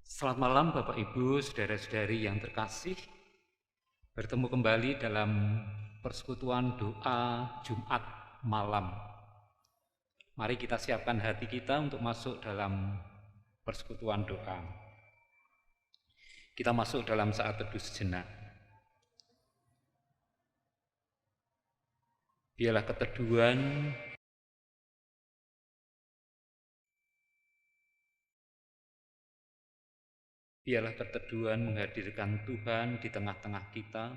Selamat malam Bapak Ibu, saudara-saudari yang terkasih. Bertemu kembali dalam persekutuan doa Jumat malam. Mari kita siapkan hati kita untuk masuk dalam persekutuan doa. Kita masuk dalam saat teduh sejenak. Biarlah keteduhan menghadirkan Tuhan di tengah-tengah kita.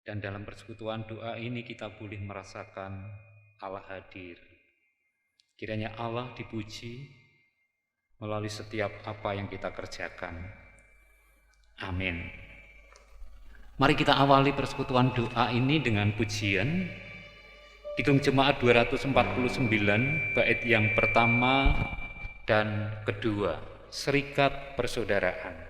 Dan dalam persekutuan doa ini kita boleh merasakan Allah hadir. Kiranya Allah dipuji melalui setiap apa yang kita kerjakan. Amin. Mari kita awali persekutuan doa ini dengan pujian. Kidung Jemaat 249, bait yang pertama dan kedua, Serikat Persaudaraan.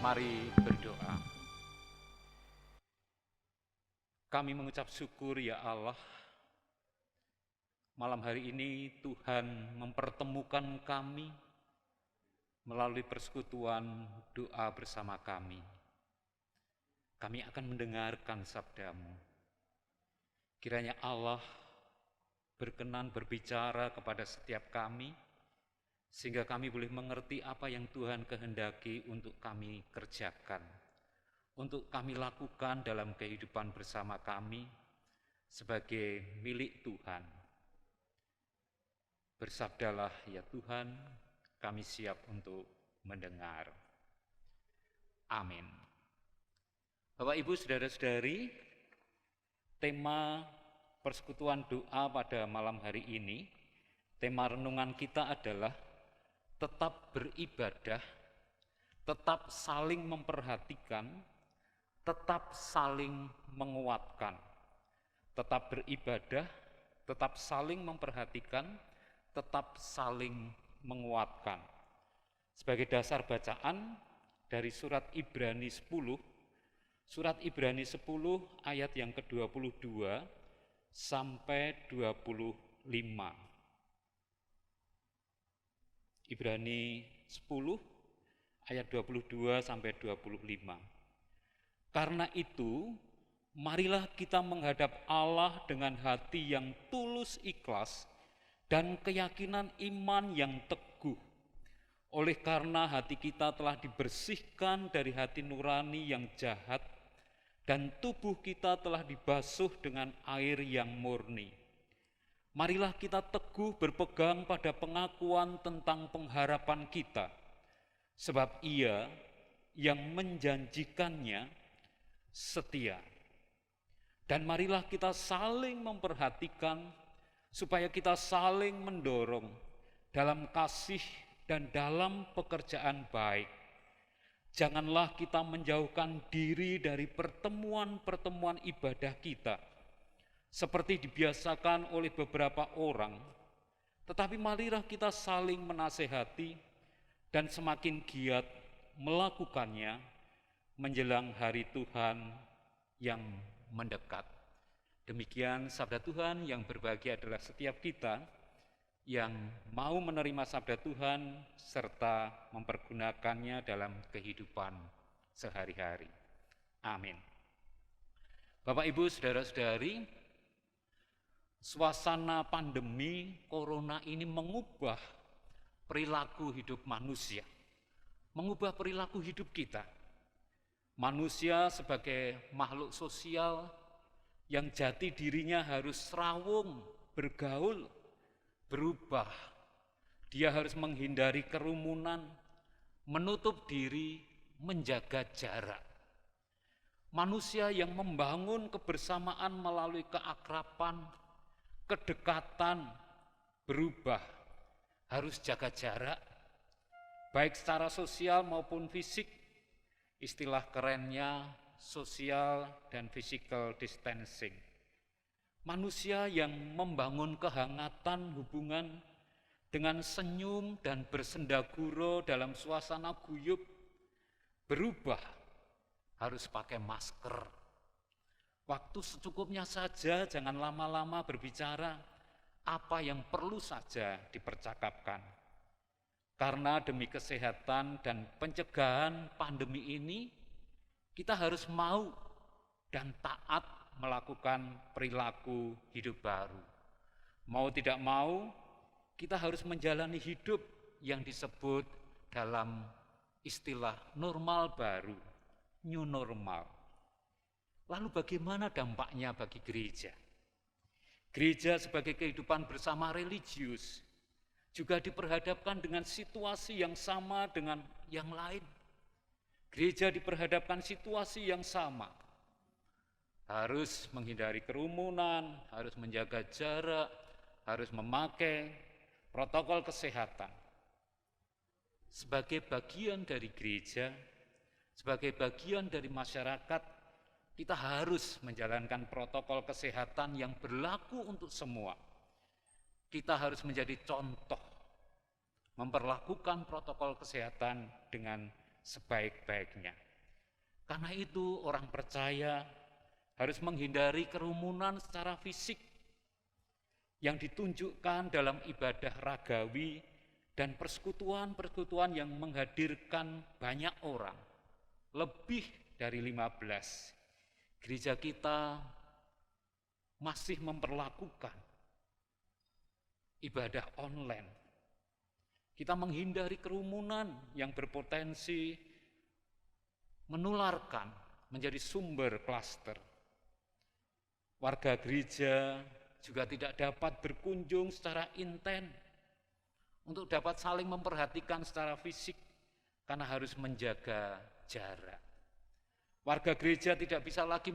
Mari berdoa. Kami mengucap syukur ya Allah, malam hari ini Tuhan mempertemukan kami melalui persekutuan doa bersama kami. Kami akan mendengarkan sabda-Mu. Kiranya Allah berkenan berbicara kepada setiap kami, sehingga kami boleh mengerti apa yang Tuhan kehendaki untuk kami kerjakan, untuk kami lakukan dalam kehidupan bersama kami sebagai milik Tuhan. Bersabdalah ya Tuhan, kami siap untuk mendengar. Amin. Bapak Ibu saudara-saudari, tema persekutuan doa pada malam hari ini, tema renungan kita adalah tetap beribadah, tetap saling memperhatikan, tetap saling menguatkan. Tetap beribadah, tetap saling memperhatikan, tetap saling menguatkan. Sebagai dasar bacaan dari surat Ibrani 10, surat Ibrani 10 ayat yang ke-22 sampai 25. Ibrani 10 ayat 22 sampai 25. Karena itu, marilah kita menghadap Allah dengan hati yang tulus ikhlas dan keyakinan iman yang teguh. Oleh karena hati kita telah dibersihkan dari hati nurani yang jahat dan tubuh kita telah dibasuh dengan air yang murni. Marilah kita teguh berpegang pada pengakuan tentang pengharapan kita, sebab Ia yang menjanjikannya setia. Dan marilah kita saling memperhatikan, supaya kita saling mendorong dalam kasih dan dalam pekerjaan baik. Janganlah kita menjauhkan diri dari pertemuan-pertemuan ibadah kita, seperti dibiasakan oleh beberapa orang, tetapi marilah kita saling menasehati dan semakin giat melakukannya menjelang hari Tuhan yang mendekat. Demikian sabda Tuhan. Yang berbahagia adalah setiap kita yang mau menerima sabda Tuhan serta mempergunakannya dalam kehidupan sehari-hari. Amin. Bapak, Ibu, saudara-saudari, suasana pandemi corona ini mengubah perilaku hidup manusia, mengubah perilaku hidup kita. Manusia sebagai makhluk sosial yang jati dirinya harus serawung, bergaul, berubah. Dia harus menghindari kerumunan, menutup diri, menjaga jarak. Manusia yang membangun kebersamaan melalui keakraban, kedekatan, berubah, harus jaga jarak, baik secara sosial maupun fisik. Istilah kerennya social dan physical distancing. Manusia yang membangun kehangatan hubungan dengan senyum dan bersendaguro dalam suasana guyub, berubah, harus pakai masker. Waktu secukupnya saja, jangan lama-lama berbicara, apa yang perlu saja dipercakapkan. Karena demi kesehatan dan pencegahan pandemi ini, kita harus mau dan taat melakukan perilaku hidup baru. Mau tidak mau, kita harus menjalani hidup yang disebut dalam istilah normal baru, new normal. Lalu bagaimana dampaknya bagi gereja? Gereja sebagai kehidupan bersama religius juga diperhadapkan dengan situasi yang sama dengan yang lain. Gereja diperhadapkan situasi yang sama. Harus menghindari kerumunan, harus menjaga jarak, harus memakai protokol kesehatan. Sebagai bagian dari gereja, sebagai bagian dari masyarakat, kita harus menjalankan protokol kesehatan yang berlaku untuk semua. Kita harus menjadi contoh, memperlakukan protokol kesehatan dengan sebaik-baiknya. Karena itu orang percaya harus menghindari kerumunan secara fisik yang ditunjukkan dalam ibadah ragawi dan persekutuan-persekutuan yang menghadirkan banyak orang, lebih dari 15. Gereja kita masih memperlakukan ibadah online. Kita menghindari kerumunan yang berpotensi menularkan, menjadi sumber klaster. Warga gereja juga tidak dapat berkunjung secara intens untuk dapat saling memperhatikan secara fisik karena harus menjaga jarak. Warga gereja tidak bisa lagi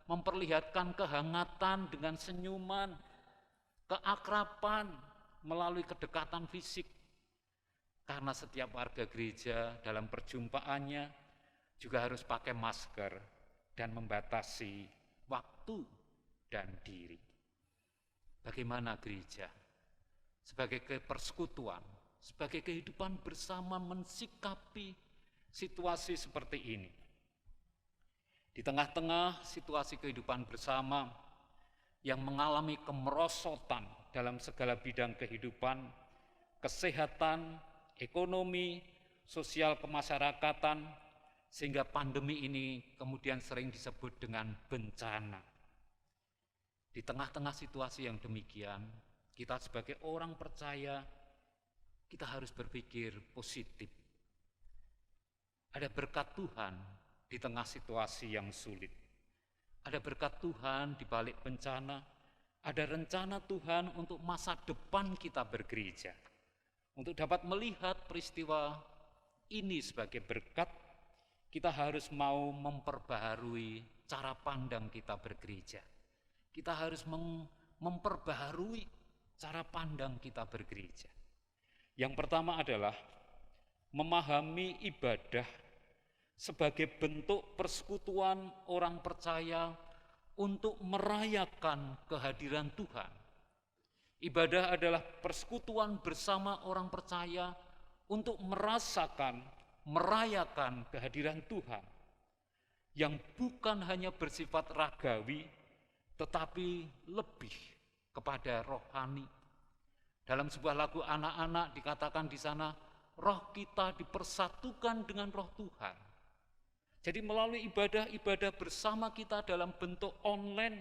memperlihatkan kehangatan dengan senyuman, keakraban melalui kedekatan fisik. Karena setiap warga gereja dalam perjumpaannya juga harus pakai masker dan membatasi waktu dan diri. Bagaimana gereja sebagai persekutuan, sebagai kehidupan bersama mensikapi situasi seperti ini? Di tengah-tengah situasi kehidupan bersama yang mengalami kemerosotan dalam segala bidang kehidupan, kesehatan, ekonomi, sosial kemasyarakatan, sehingga pandemi ini kemudian sering disebut dengan bencana. Di tengah-tengah situasi yang demikian, kita sebagai orang percaya, kita harus berpikir positif. Ada berkat Tuhan di tengah situasi yang sulit. Ada berkat Tuhan di balik bencana, ada rencana Tuhan untuk masa depan kita bergereja. Untuk dapat melihat peristiwa ini sebagai berkat, kita harus mau memperbaharui cara pandang kita bergereja. Kita harus memperbaharui cara pandang kita bergereja. Yang pertama adalah memahami ibadah sebagai bentuk persekutuan orang percaya untuk merayakan kehadiran Tuhan. Ibadah adalah persekutuan bersama orang percaya untuk merayakan kehadiran Tuhan yang bukan hanya bersifat ragawi, tetapi lebih kepada rohani. Dalam sebuah lagu anak-anak dikatakan di sana, roh kita dipersatukan dengan roh Tuhan. Jadi melalui ibadah-ibadah bersama kita dalam bentuk online,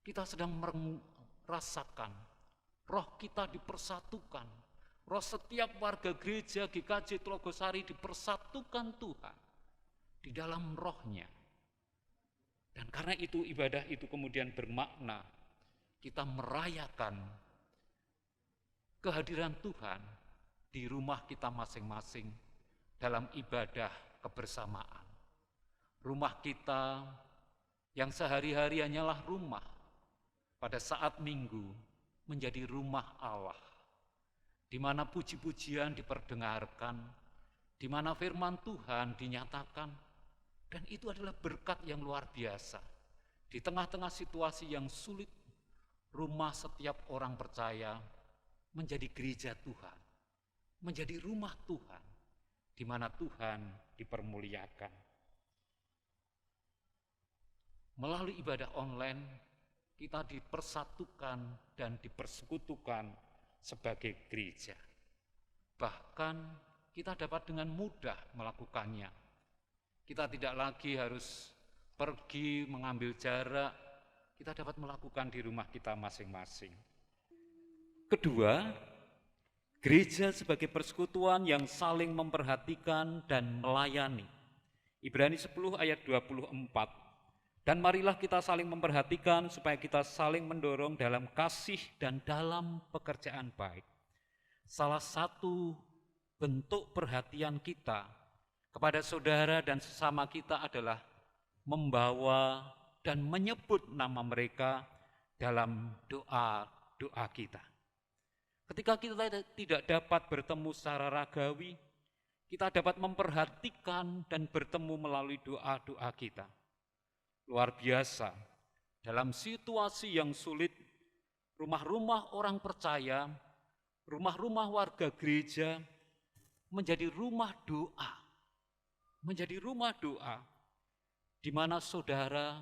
kita sedang merasakan roh kita dipersatukan. Roh setiap warga gereja GKJ Tlogosari dipersatukan Tuhan di dalam rohnya. Dan karena itu ibadah itu kemudian bermakna kita merayakan kehadiran Tuhan di rumah kita masing-masing dalam ibadah kebersamaan. Rumah kita yang sehari-hari hanyalah rumah, pada saat minggu menjadi rumah Allah, di mana puji-pujian diperdengarkan, di mana firman Tuhan dinyatakan, dan itu adalah berkat yang luar biasa. Di tengah-tengah situasi yang sulit, rumah setiap orang percaya menjadi gereja Tuhan, menjadi rumah Tuhan, di mana Tuhan dipermuliakan. Melalui ibadah online, kita dipersatukan dan dipersekutukan sebagai gereja. Bahkan kita dapat dengan mudah melakukannya. Kita tidak lagi harus pergi mengambil jarak, kita dapat melakukan di rumah kita masing-masing. Kedua, gereja sebagai persekutuan yang saling memperhatikan dan melayani. Ibrani 10 ayat 24. Dan marilah kita saling memperhatikan supaya kita saling mendorong dalam kasih dan dalam pekerjaan baik. Salah satu bentuk perhatian kita kepada saudara dan sesama kita adalah membawa dan menyebut nama mereka dalam doa-doa kita. Ketika kita tidak dapat bertemu secara ragawi, kita dapat memperhatikan dan bertemu melalui doa-doa kita. Luar biasa, dalam situasi yang sulit, rumah-rumah orang percaya, rumah-rumah warga gereja menjadi rumah doa. Menjadi rumah doa, di mana saudara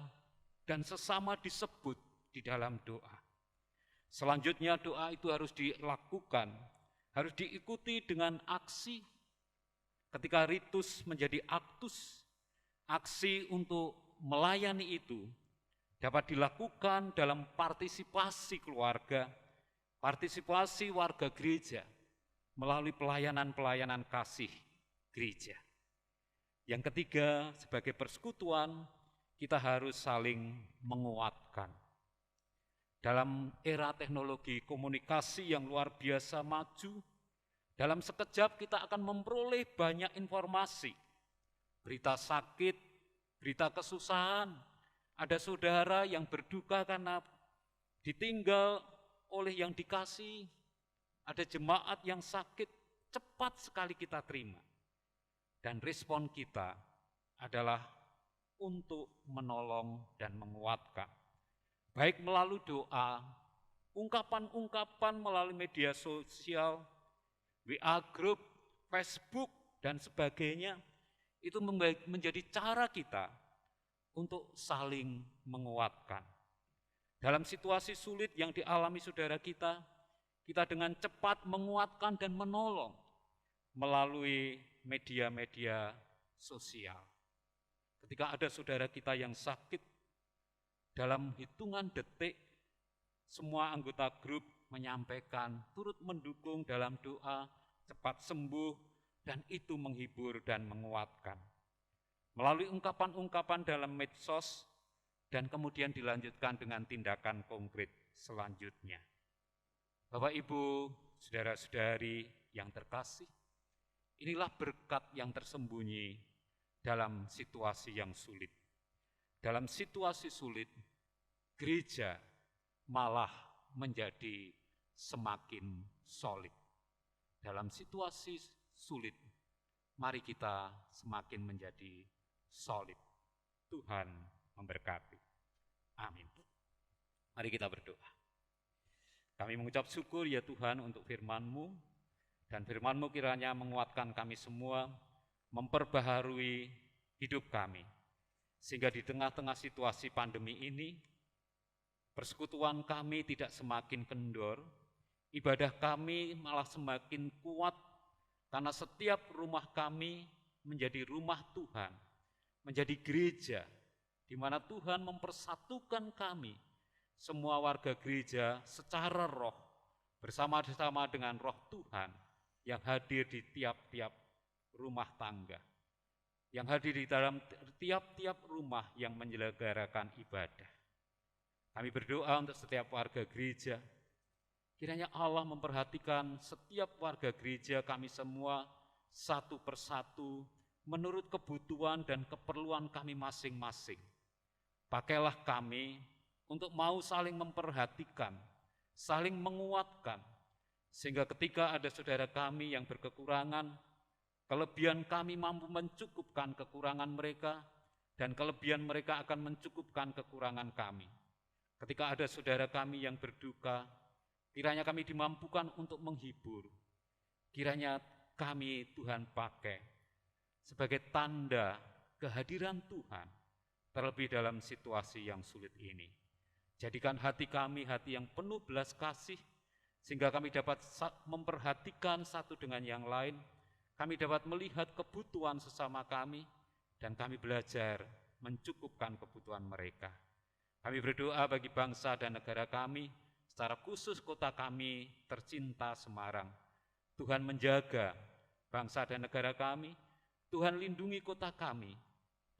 dan sesama disebut di dalam doa. Selanjutnya doa itu harus dilakukan, harus diikuti dengan aksi. Ketika ritus menjadi aktus, aksi untuk melayani itu dapat dilakukan dalam partisipasi keluarga, partisipasi warga gereja melalui pelayanan-pelayanan kasih gereja. Yang ketiga, sebagai persekutuan, kita harus saling menguatkan. Dalam era teknologi komunikasi yang luar biasa maju, dalam sekejap kita akan memperoleh banyak informasi, berita sakit, berita kesusahan, ada saudara yang berduka karena ditinggal oleh yang dikasih, ada jemaat yang sakit, cepat sekali kita terima. Dan respon kita adalah untuk menolong dan menguatkan. Baik melalui doa, ungkapan-ungkapan melalui media sosial, WA group, Facebook, dan sebagainya, itu menjadi cara kita untuk saling menguatkan. Dalam situasi sulit yang dialami saudara kita dengan cepat menguatkan dan menolong melalui media-media sosial. Ketika ada saudara kita yang sakit, dalam hitungan detik, semua anggota grup menyampaikan, turut mendukung dalam doa, cepat sembuh, dan itu menghibur dan menguatkan. Melalui ungkapan-ungkapan dalam medsos, dan kemudian dilanjutkan dengan tindakan konkret selanjutnya. Bapak, Ibu, saudara-saudari yang terkasih, inilah berkat yang tersembunyi dalam situasi yang sulit. Dalam situasi sulit, gereja malah menjadi semakin solid. Dalam situasi sulit, mari kita semakin menjadi solid. Tuhan memberkati. Amin. Mari kita berdoa. Kami mengucap syukur ya Tuhan untuk firman-Mu, dan firman-Mu kiranya menguatkan kami semua, memperbaharui hidup kami, sehingga di tengah-tengah situasi pandemi ini, persekutuan kami tidak semakin kendor, ibadah kami malah semakin kuat, karena setiap rumah kami menjadi rumah Tuhan, menjadi gereja, di mana Tuhan mempersatukan kami, semua warga gereja secara roh, bersama-sama dengan roh Tuhan yang hadir di tiap-tiap rumah tangga, yang hadir di dalam tiap-tiap rumah yang menyelenggarakan ibadah. Kami berdoa untuk setiap warga gereja, kiranya Allah memperhatikan setiap warga gereja kami semua satu persatu menurut kebutuhan dan keperluan kami masing-masing. Pakailah kami untuk mau saling memperhatikan, saling menguatkan, sehingga ketika ada saudara kami yang berkekurangan, kelebihan kami mampu mencukupkan kekurangan mereka, dan kelebihan mereka akan mencukupkan kekurangan kami. Ketika ada saudara kami yang berduka, kiranya kami dimampukan untuk menghibur. Kiranya kami Tuhan pakai sebagai tanda kehadiran Tuhan, terlebih dalam situasi yang sulit ini. Jadikan hati kami hati yang penuh belas kasih, sehingga kami dapat memperhatikan satu dengan yang lain, kami dapat melihat kebutuhan sesama kami, dan kami belajar mencukupkan kebutuhan mereka. Kami berdoa bagi bangsa dan negara kami, secara khusus kota kami tercinta Semarang. Tuhan menjaga bangsa dan negara kami, Tuhan lindungi kota kami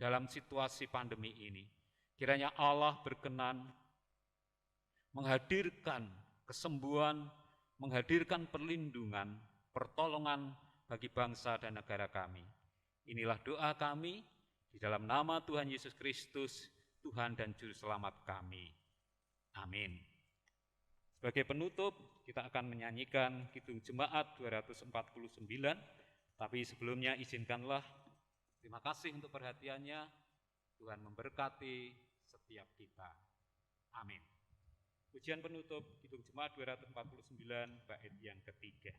dalam situasi pandemi ini. Kiranya Allah berkenan menghadirkan kesembuhan, menghadirkan perlindungan, pertolongan bagi bangsa dan negara kami. Inilah doa kami di dalam nama Tuhan Yesus Kristus, Tuhan dan Juru Selamat kami. Amin. Sebagai penutup, kita akan menyanyikan Kidung Jemaat 249, tapi sebelumnya izinkanlah terima kasih untuk perhatiannya. Tuhan memberkati setiap kita. Amin. Pujian penutup Kidung Jemaat 249 bait yang ketiga.